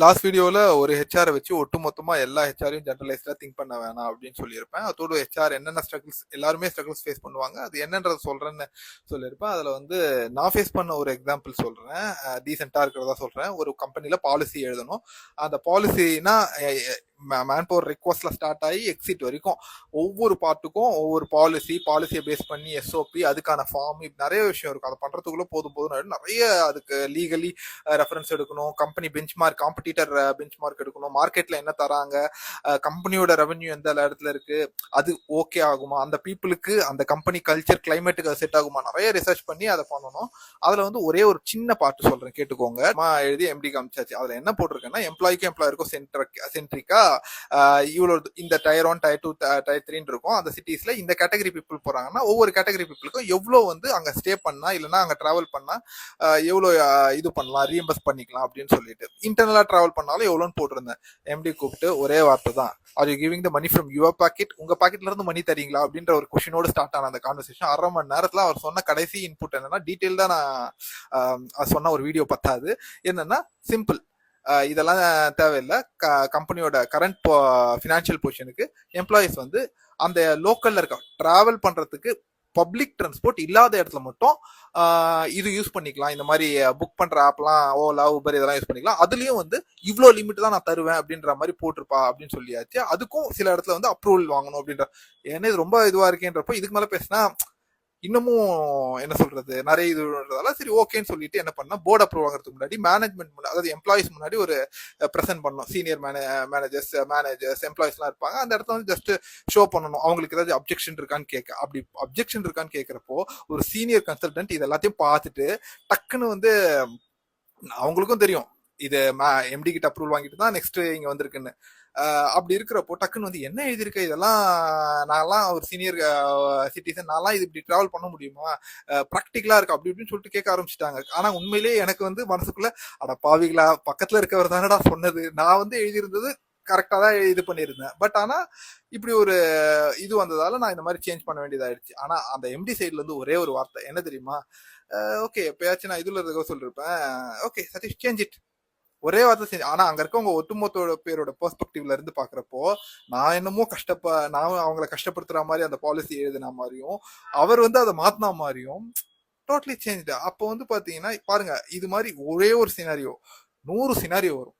Last வீடியோல ஒரு ஹெச்ஆரை வச்சு ஒட்டுமொத்தமா எல்லா ஹெச்ஆரையும் ஜெனரலைஸ்டா திங்க் பண்ண வேணாம் அப்படின்னு சொல்லியிருப்பேன். அதோட ஹெச்ஆர் என்னென்ன ஸ்ட்ரகிள்ஸ், எல்லாருமே ஸ்ட்ரகிள்ஸ் ஃபேஸ் பண்ணுவாங்க, அது என்னன்றத சொல்றேன்னு சொல்லியிருப்பேன். அதுல வந்து நான் ஃபேஸ் பண்ண ஒரு எக்ஸாம்பிள் சொல்றேன், டீசெண்டா இருக்கிறதா சொல்றேன். ஒரு கம்பெனில பாலிசி எழுதணும். அந்த பாலிசினா மேன் பவர் ரிக்வஸ்ட்ல ஸ்டார்ட் ஆகி எக்ஸிட் வரைக்கும் ஒவ்வொரு பார்ட்டுக்கும் ஒவ்வொரு பாலிசியை பேஸ் பண்ணி எஸ்ஓபி, அதுக்கான ஃபார்ம், நிறைய விஷயம் இருக்கும். அதை பண்றதுக்குள்ள போதும் போதும் நிறைய அதுக்கு லீகலி ரெஃபரன்ஸ் எடுக்கணும், company bench mark, competitor bench mark எடுக்கணும், மார்க்கெட்ல என்ன தராங்க, கம்பெனியோட ரெவன்யூ எந்த இடத்துல இருக்கு, அது ஓகே ஆகுமா, அந்த பீப்புளுக்கு அந்த கம்பெனி கல்ச்சர் கிளைமேட்டுக்கு செட் ஆகுமா, நிறைய ரிசர்ச் பண்ணி அதை பண்ணணும். அதுல வந்து ஒரே ஒரு சின்ன பார்ட் சொல்றேன் கேட்டுக்கோங்க. எழுதி எம்டி காமிச்சாச்சு. அதுல என்ன போட்டிருக்கேன்னா, எம்ப்ளாய்க்கும் எம்ப்ளாயருக்கும் சென்ட்ரிக்கா இவ்வளவு இந்த டயர் 1, டயர் 2, டயர் 3 இருக்கும். அந்த சிட்டிஸ்ல இந்த கேட்டகரி பீப்புள் போறாங்கன்னா ஒவ்வொரு கேட்டகரி பீப்புளுக்கும் எவ்வளவு வந்து அங்க ஸ்டே பண்ணா இல்லைன்னா அங்க டிராவல் பண்ணா எவ்வளவு இது பண்ணலாம், ரீஎம்பர்ஸ் பண்ணிக்கலாம் அப்படின்னு சொல்லிட்டு இன்டர்னலா டிராவல் பண்ணாலும் எவ்வளோன்னு போட்டிருந்தேன். எம்டி கூப்பிட்டு ஒரே வார்த்தை தான், are you giving the money from your pocket, உங்க பாக்கெட்ல இருந்து மணி தரீங்களா அப்படின்ற ஒரு கொஸ்டினோட ஸ்டார்ட் ஆன அந்த கான்வர்சேஷன். 1/2 மணி நேரத்துல அவர் சொன்ன கடைசி இன்புட் என்னன்னா, டீட்டெயில் தான் நான் சொன்ன ஒரு வீடியோ பத்தாது. என்னன்னா சிம்பிள், இதெல்லாம் தேவையில்லை. கம்பெனியோட கரண்ட் ஃபினான்ஷியல் பொசிஷனுக்கு எம்ப்ளாயிஸ் வந்து அந்த லோக்கல்ல இருக்க டிராவல் பண்றதுக்கு பப்ளிக் டிரான்ஸ்போர்ட் இல்லாத இடத்துல மட்டும் இது யூஸ் பண்ணிக்கலாம். இந்த மாதிரி புக் பண்ற ஆப்லாம் ஓலா, ஊபர் இதெல்லாம் யூஸ் பண்ணிக்கலாம். அதுலயும் வந்து இவ்வளோ லிமிட் தான் நான் தருவேன் அப்படின்ற மாதிரி போட்டிருப்பா அப்படின்னு சொல்லியாச்சு. அதுக்கும் சில இடத்துல வந்து அப்ரூவல் வாங்கணும் அப்படின்ற. ஏன்னா இது ரொம்ப இதுவா இருக்கேன்றப்போ இதுக்கு மேல பேசினா இன்னமும் என்ன சொல்றது நிறைய இதுன்றதால சரி ஓகேன்னு சொல்லிட்டு என்ன பண்ணா, போர்டு அப்ரூவ் வாங்குறதுக்கு முன்னாடி மேனேஜ்மெண்ட், அதாவது எம்ப்ளாயிஸ் முன்னாடி ஒரு ப்ரெசென்ட் பண்ணணும். சீனியர் மேனேஜர்ஸ் எம்ப்ளாயிஸ் எல்லாம் இருப்பாங்க. அந்த இடத்துல வந்து ஜஸ்ட் ஷோ பண்ணணும் அவங்களுக்கு ஏதாவது அப்ஜெக்ஷன் இருக்கான்னு கேட்க. அப்படி அப்ஜெக்ஷன் இருக்கான்னு கேட்கறப்போ ஒரு சீனியர் கன்சல்டன்ட் இது எல்லாத்தையும் பார்த்துட்டு டக்குன்னு வந்து அவங்களுக்கும் தெரியும் இது எம்டி கிட்ட அப்ரூவல் வாங்கிட்டு தான் நெக்ஸ்ட் இங்க வந்திருக்குன்னு. அப்படி இருக்கிறப்போ டக்குன்னு வந்து என்ன எழுதியிருக்க, இதெல்லாம் நான்லாம் ஒரு சீனியர் சிட்டிசன், நான்லாம் இது இப்படி டிராவல் பண்ண முடியுமா, ப்ராக்டிக்கலா இருக்கு அப்படி இப்படின்னு சொல்லிட்டு கேட்க ஆரம்பிச்சிட்டாங்க. ஆனா உண்மையிலேயே எனக்கு வந்து மனசுக்குள்ள அட பாவிகளா, பக்கத்துல இருக்கவர் தானடா சொன்னது, நான் வந்து எழுதியிருந்தது கரெக்டா தான் இது பண்ணியிருந்தேன். பட் ஆனா இப்படி ஒரு இது வந்ததால நான் இந்த மாதிரி சேஞ்ச் பண்ண வேண்டியதாயிடுச்சு. ஆனா அந்த எம்டி சைட்ல இருந்து ஒரே ஒரு வார்த்தை என்ன தெரியுமா, ஓகே எப்பயாச்சும் நான் இதுல இருக்க சொல்லிருப்பேன், ஓகே சதீஷ் சேஞ்ச் இட், ஒரே வார்த்தை செஞ்சு. ஆனா அங்க இருக்கவங்க ஒட்டுமொத்த பேரோட பெர்ஸ்பெக்டிவ்ல இருந்து பாக்குறப்போ நான் என்னமோ நான் அவங்கள கஷ்டப்படுத்துற மாதிரி அந்த பாலிசி எழுதின மாதிரியும் அவர் வந்து அதை மாத்தின மாதிரியும் டோட்டலி சேஞ்ச். அப்போ வந்து பாத்தீங்கன்னா பாருங்க, இது மாதிரி ஒரே ஒரு சினாரியோ 100 சினாரியோ வரும்.